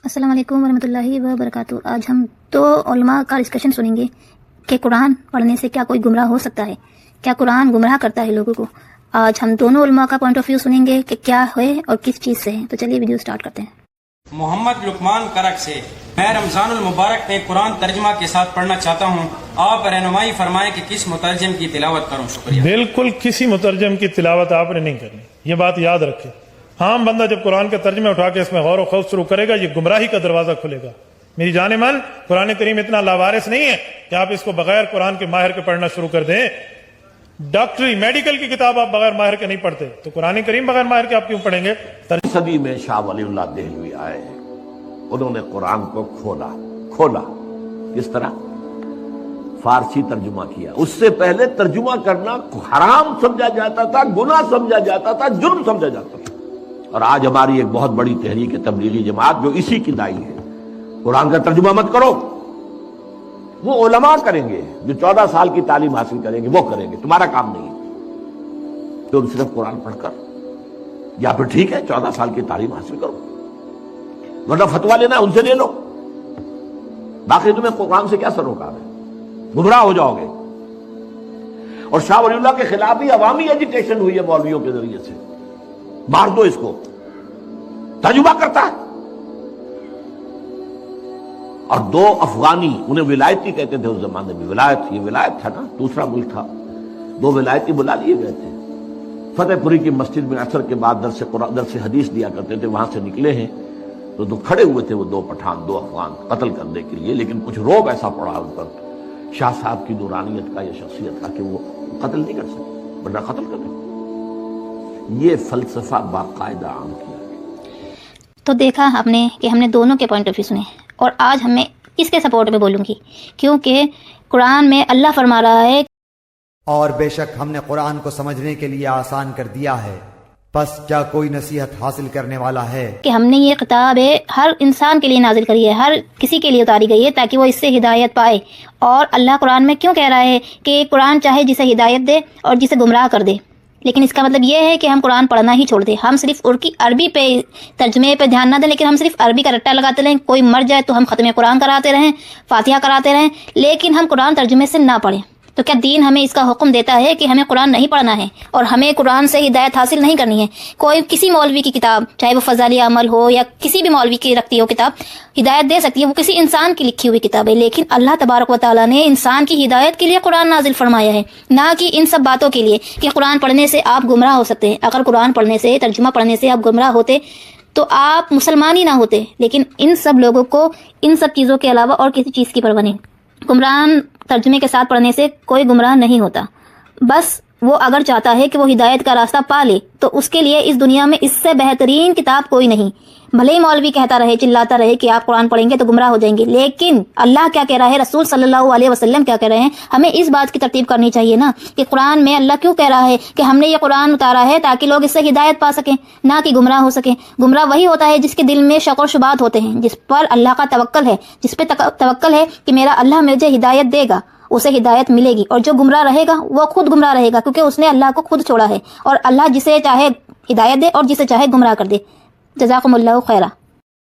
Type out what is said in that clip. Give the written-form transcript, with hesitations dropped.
السلام علیکم ورحمۃ اللہ وبرکاتہ۔ آج ہم دو علماء کا ڈسکشن سنیں گے کہ قرآن پڑھنے سے کیا کوئی گمراہ ہو سکتا ہے، کیا قرآن گمراہ کرتا ہے لوگوں کو۔ آج ہم دونوں علماء کا پوائنٹ آف ویو سنیں گے کہ کیا ہے اور کس چیز سے ہے۔ تو چلیے ویڈیو سٹارٹ کرتے ہیں۔ محمد لقمان کرک سے میں رمضان المبارک میں قرآن ترجمہ کے ساتھ پڑھنا چاہتا ہوں، آپ رہنمائی فرمائیں کہ کس مترجم کی تلاوت کروں۔ شکریہ۔ بالکل کسی مترجم کی تلاوت آپ نے نہیں کرنی، یہ بات یاد رکھیں۔ عام بندہ جب قرآن کے ترجمے اٹھا کے اس میں غور و خوض شروع کرے گا، یہ گمراہی کا دروازہ کھلے گا۔ میری جان من، قرآن کریم اتنا لاوارث نہیں ہے کہ آپ اس کو بغیر قرآن کے ماہر کے پڑھنا شروع کر دیں۔ ڈاکٹری میڈیکل کی کتاب آپ بغیر ماہر کے نہیں پڑھتے، تو قرآن کریم بغیر ماہر کے آپ کیوں پڑھیں گے؟ صدی میں شاہ ولی اللہ دہلوی آئے، انہوں نے قرآن کو کھولا۔ کس طرح؟ فارسی ترجمہ کیا۔ اس سے پہلے ترجمہ کرنا حرام سمجھا جاتا تھا، گناہ سمجھا جاتا تھا، جرم سمجھا جاتا تھا۔ اور آج ہماری ایک بہت بڑی تحریک تبلیغی جماعت جو اسی کی دائی ہے، قرآن کا ترجمہ مت کرو، وہ علماء کریں گے جو 14 سال کی تعلیم حاصل کریں گے، وہ کریں گے، تمہارا کام نہیں ہے۔ تو صرف قرآن پڑھ کر، یا پھر ٹھیک ہے 14 سال کی تعلیم حاصل کرو، ورنہ فتویٰ لینا ان سے لے لو، باقی تمہیں قرآن سے کیا سروکار ہے، گمراہ ہو جاؤ گے۔ اور شاہ ولی اللہ کے خلاف بھی عوامی ایجیٹیشن ہوئی ہے مولویوں کے ذریعے سے، مار دو اس کو، ترجمہ کرتا ہے۔ اور دو افغانی، انہیں ولایتی کہتے تھے اس زمانے میں، یہ ولایت تھا نا، دوسرا ملک تھا، دو ولایتی بلا لیے گئے تھے فتح پوری کی مسجد میں عصر کے بعد درس حدیث دیا کرتے تھے، وہاں سے نکلے ہیں تو کھڑے ہوئے تھے وہ دو پٹھان، دو افغان قتل کرنے کے لیے، لیکن کچھ روب ایسا پڑا ان پر شاہ صاحب کی نورانیت کا یا شخصیت کا کہ وہ قتل نہیں کر سکتے، ورنہ قتل کر دیں۔ یہ فلسفہ باقاعدہ عام کیا۔ تو دیکھا آپ نے کہ ہم نے دونوں کے پوائنٹ آف ویو سنے، اور آج میں اس کے سپورٹ میں بولوں گی، کیونکہ قرآن میں اللہ فرما رہا ہے، اور بے شک ہم نے قرآن کو سمجھنے کے لیے آسان کر دیا ہے، پس کیا کوئی نصیحت حاصل کرنے والا ہے؟ کہ ہم نے یہ کتاب ہر انسان کے لیے نازل کری ہے، ہر کسی کے لیے اتاری گئی ہے تاکہ وہ اس سے ہدایت پائے۔ اور اللہ قرآن میں کیوں کہہ رہا ہے کہ قرآن چاہے جسے ہدایت دے اور جسے گمراہ کر دے، لیکن اس کا مطلب یہ ہے کہ ہم قرآن پڑھنا ہی چھوڑ دیں، ہم صرف عربی پہ ترجمے پہ دھیان نہ دیں، لیکن ہم صرف عربی کا رٹا لگاتے رہیں، کوئی مر جائے تو ہم ختم قرآن کراتے رہیں، فاتحہ کراتے رہیں، لیکن ہم قرآن ترجمے سے نہ پڑھیں۔ تو کیا دین ہمیں اس کا حکم دیتا ہے کہ ہمیں قرآن نہیں پڑھنا ہے اور ہمیں قرآن سے ہدایت حاصل نہیں کرنی ہے؟ کوئی کسی مولوی کی کتاب، چاہے وہ فضائل عمل ہو یا کسی بھی مولوی کی رکھتی ہو کتاب، ہدایت دے سکتی ہے، وہ کسی انسان کی لکھی ہوئی کتاب ہے، لیکن اللہ تبارک و تعالیٰ نے انسان کی ہدایت کے لیے قرآن نازل فرمایا ہے، نہ کہ ان سب باتوں کے لیے کہ قرآن پڑھنے سے آپ گمراہ ہو سکتے ہیں۔ اگر قرآن پڑھنے سے، ترجمہ پڑھنے سے آپ گمراہ ہوتے تو آپ مسلمان ہی نہ ہوتے، لیکن ان سب لوگوں کو ان سب چیزوں کے علاوہ اور کسی چیز کی پرواہ نہیں۔ قرآن ترجمے کے ساتھ پڑھنے سے کوئی گمراہ نہیں ہوتا، بس وہ اگر چاہتا ہے کہ وہ ہدایت کا راستہ پا لے تو اس کے لیے اس دنیا میں اس سے بہترین کتاب کوئی نہیں۔ بھلے ہی مولوی کہتا رہے، چلاتا رہے کہ آپ قرآن پڑھیں گے تو گمراہ ہو جائیں گے، لیکن اللہ کیا کہہ رہا ہے، رسول صلی اللہ علیہ وسلم کیا کہہ رہے ہیں، ہمیں اس بات کی ترتیب کرنی چاہیے نا کہ قرآن میں اللہ کیوں کہہ رہا ہے کہ ہم نے یہ قرآن اتارا ہے تاکہ لوگ اس سے ہدایت پا سکیں، نہ کہ گمراہ ہو سکیں۔ گمراہ وہی ہوتا ہے جس کے دل میں شک و شبہات ہوتے ہیں، جس پر اللہ کا توکل ہے، جس پہ توکل ہے کہ میرا اللہ مجھے ہدایت دے گا، اسے ہدایت ملے گی۔ اور جو گمراہ رہے گا وہ خود گمراہ رہے گا، کیونکہ اس نے اللہ کو خود چھوڑا ہے، اور اللہ جسے چاہے ہدایت دے اور جسے چاہے گمراہ کر دے۔ جزاکم اللہ خیرہ۔